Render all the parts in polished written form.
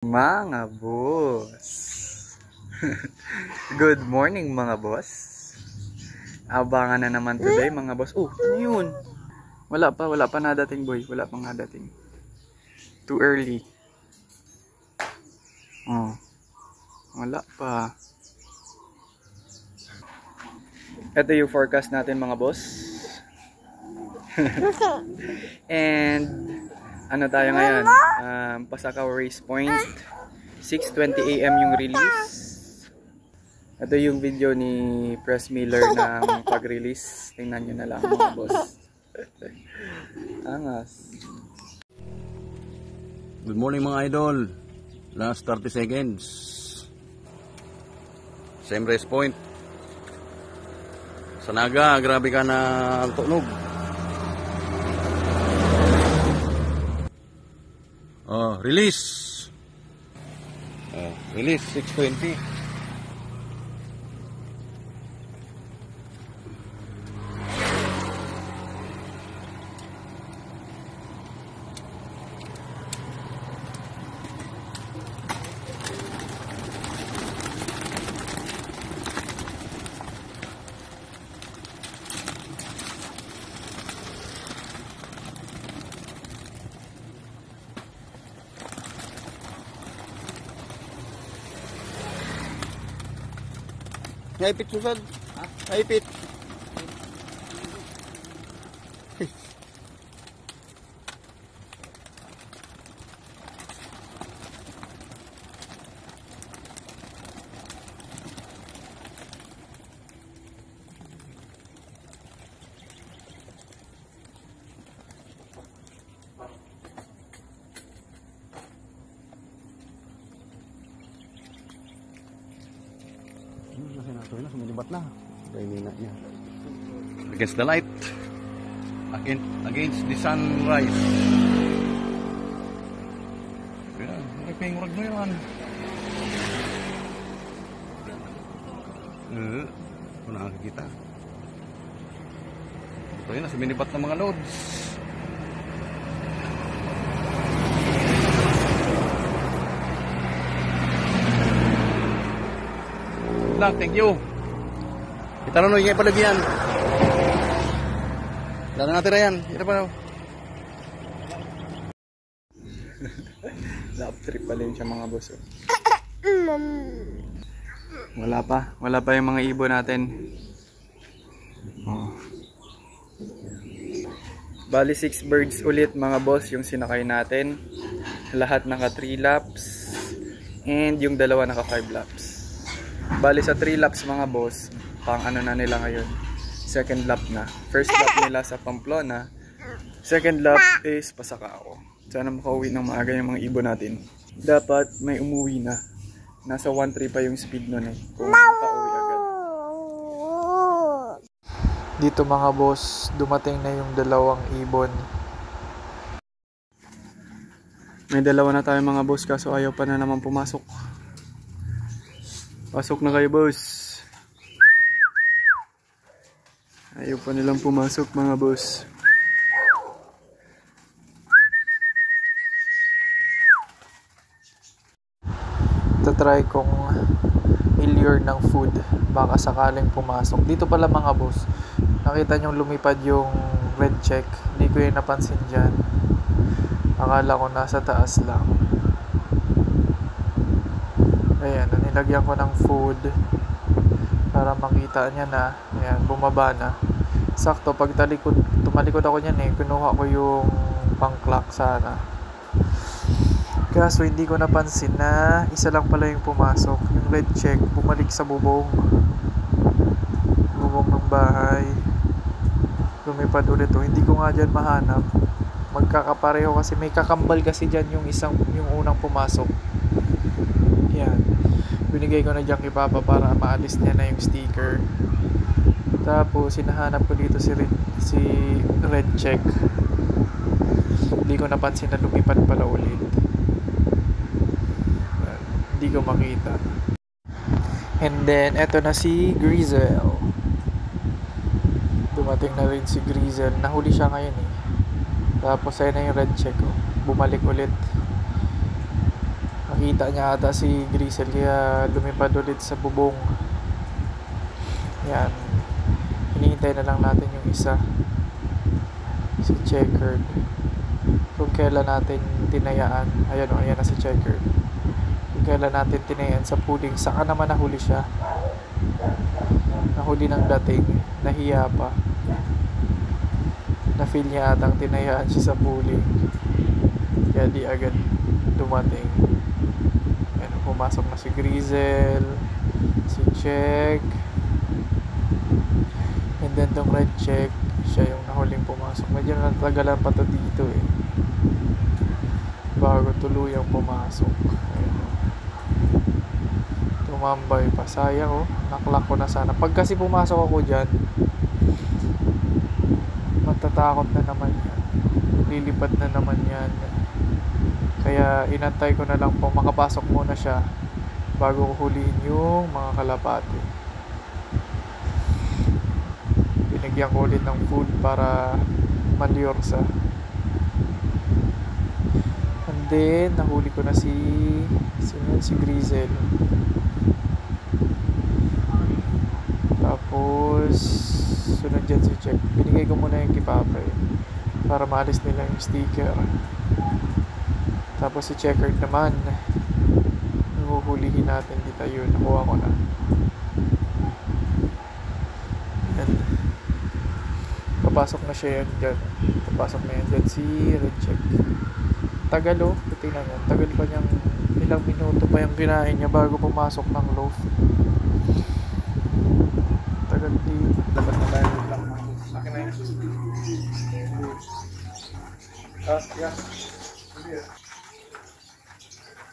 Mga boss. Good morning mga boss. Abangan na naman today mga boss. Oh, ano yun? Wala pa nadating boy. Wala pang nadating. Too early. Oh. Wala pa. Ito yung forecast natin mga boss. And ano tayo ngayon? Pasakaw Race Point. 6:20 AM yung release. Ito yung video ni Press Miller ng pag-release. Tingnan nyo na lang mga boss. Angas. Good morning mga idol. Last 30 seconds. Same race point. Sa Naga, grabe ka na tunog. Release. Release 6:20. Naipit susad. Naipit. Sumilibat na. Niya. Against the light. Against the sunrise. Ayan, nakipingurag mo yan. Kung nakakikita. Ito yun, sumilibat ng mga loads. Lang, thank you. Kita na yung palagyan. Dala natin na yan. Ito pa daw. Lap trip pa rin siya mga boss. Wala pa yung mga ibon natin. Oh. Bali 6 birds ulit mga boss yung sinakay natin. Lahat naka 3 laps. And yung dalawa naka 5 laps. Bali sa 3 laps mga boss, pang ano na nila ngayon, second lap na. First lap nila sa Pamplona, second lap is Pasakaw. Sana makauwi ng maaga yung mga ibon natin. Dapat may umuwi na. Nasa 1.3 pa yung speed nun eh, kung makauwi agad. Dito mga boss, dumating na yung dalawang ibon. May dalawa na tayo mga boss, kaso ayaw pa na naman pumasok. Pasok na kayo boss. Ayaw pa nilang pumasok mga boss. Tatry kong i-lure ng food. Baka sakaling pumasok. Dito pala mga boss. Nakita nyo lumipad yung red check. Hindi ko yung napansin dyan. Akala ko nasa taas lang. Ayan, nilagyan ko ng food para makita niya na. Ayan, bumaba na. Sakto, pag tumalikod ako niyan eh, kinuha ko yung pang clock sana. Kaso hindi ko napansin na isa lang pala yung pumasok. Yung red check, bumalik sa bubong ng bahay. Lumipad ulit oh. Hindi ko nga dyan mahanap. Magkakapareho kasi may kakambal kasi dyan yung unang pumasok. Yan. Binigay ko na dyan kay Papa para maalis niya na yung sticker. Tapos hinahanap ko dito si red check. Hindi ko napansin na lumipad pala ulit. Hindi ko makita. And then eto na si Grizel. Dumating na rin si Grizel. Nahuli siya ngayon eh. Tapos ayun na yung red check oh. Bumalik ulit. Nakita niya ata si Grisel kaya lumipad ulit sa bubong. Yan. Hinihintay na lang natin yung isa. Si Checkered. Kung kailan natin tinayaan. Ayan o, ayan na si Checkered. Kung kailan natin tinayaan sa puling. Saka naman nahuli siya. Nahuli ng dating. Nahiya pa. Na-feel niya atang tinayaan siya sa puling. Kaya di agad dumating. Ayan, pumasok na si Grisel. Si Check. And then tong red check, siya yung nahuling pumasok. Medyo natagalan pa to dito eh. Bago tuluyang pumasok. Ayan. Tumambay pa. Sayang oh. Naklak ko na sana. Pag kasi pumasok ako dyan, matatakot na naman yan. Lilipad na naman yan. Kaya inantay ko na lang po. Makapasok muna siya bago ko huliin yung mga kalapati. Binigyan ko ulit ng food para maliorsa. And then nahuli ko na si Grisel. Tapos sunod dyan si Check. Binigay ko muna yung kipapay para maalis nila yung sticker. Tapos si Checkered naman, huhulihin natin dito. Yun, nakuha ko na. Yan. Papasok na siya yan dyan. Papasok na yan dyan si Red Check. Tagal oh, tingnan yan. Tagal pa niyang, ilang minuto pa yung kinain niya bago pumasok ng loaf. Tagal din. Dapat na tayo lang. Akin na yun. Yeah.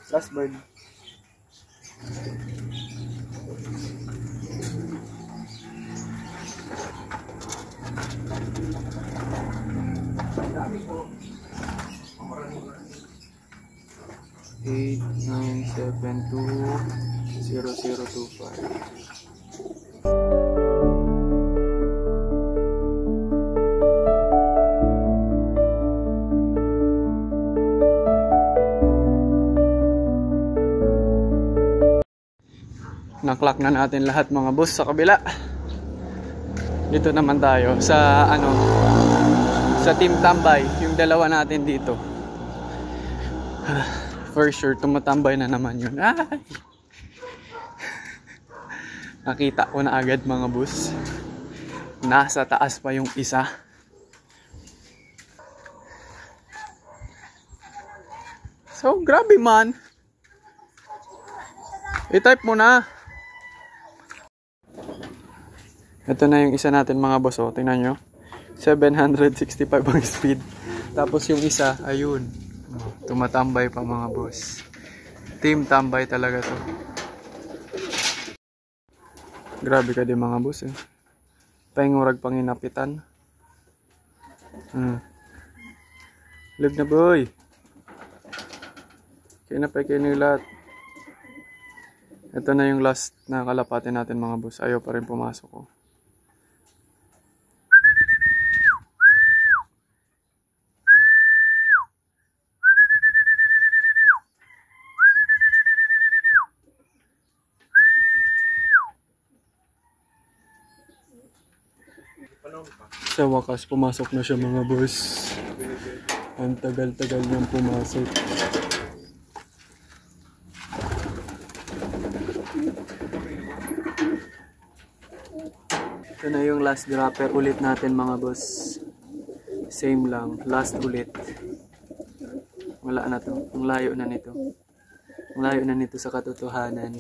Last bird. Eight, 972-0025. Naklak na natin lahat mga boss sa kabila. Dito naman tayo sa sa Team Tambay, yung dalawa natin dito. For sure tumatambay na naman yun. Ay! Nakita ko na agad mga boss. Nasa taas pa yung isa. So grabe man. I-type mo na. Ito na yung isa natin mga boss, oh. Tingnan nyo. 765 ang speed. Tapos yung isa, ayun. Tumatambay pa mga boss. Team tambay talaga to. Grabe ka din mga boss eh. Pahingurag panginapitan. Lig na boy. Kaya na pa kayo lahat. Ito na yung last na kalapati natin mga boss. Ayaw pa rin pumasok ko. Sa wakas, pumasok na siya mga boss. Ang tagal-tagal niyang pumasok. Ito na yung last dropper ulit natin mga boss. Same lang, last ulit. Wala na to. Ang layo na nito. Ang layo na nito sa katotohanan.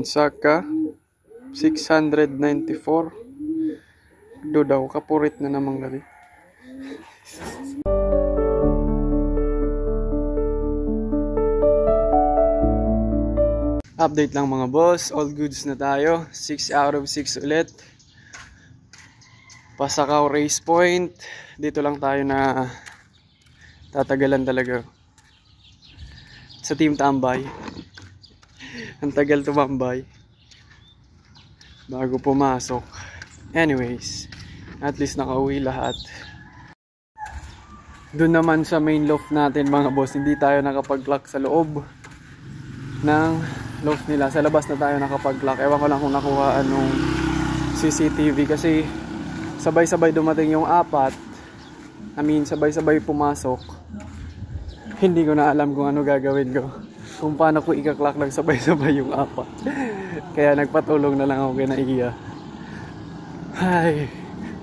Saka 694 do daw kapurit na namang gabi. Update lang mga boss, all goods na tayo. 6 out of 6 ulit. Pasakaw race point. Dito lang tayo na tatagalan talaga. Sa Team Tambay. Ang tagal tumambay bago pumasok. Anyways, At least nakauwi lahat. Doon naman sa main loft natin mga boss, hindi tayo nakapag-clock sa loob ng loft nila. Sa labas na tayo nakapag-clock. Ewan ko lang kung nakuhaan nung CCTV kasi sabay-sabay dumating yung apat. Sabay-sabay pumasok. Hindi ko na alam kung ano gagawin ko. Kung paano ko ika-clock lang sabay-sabay yung apat. Kaya nagpatulong na lang ako kay Naiya. Ay,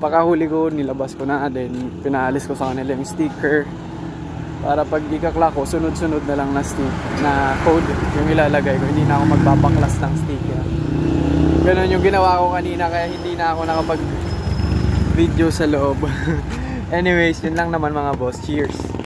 pakahuli ko, nilabas ko na din. Pinaalis ko sa kanila yung sticker. Para pag ika-clock ko, sunod-sunod na lang na code yung ilalagay ko. Hindi na ako magbabaklas ng sticker. Ganun yung ginawa ko kanina kaya hindi na ako nakapag-video sa loob. Anyways, yun lang naman mga boss. Cheers!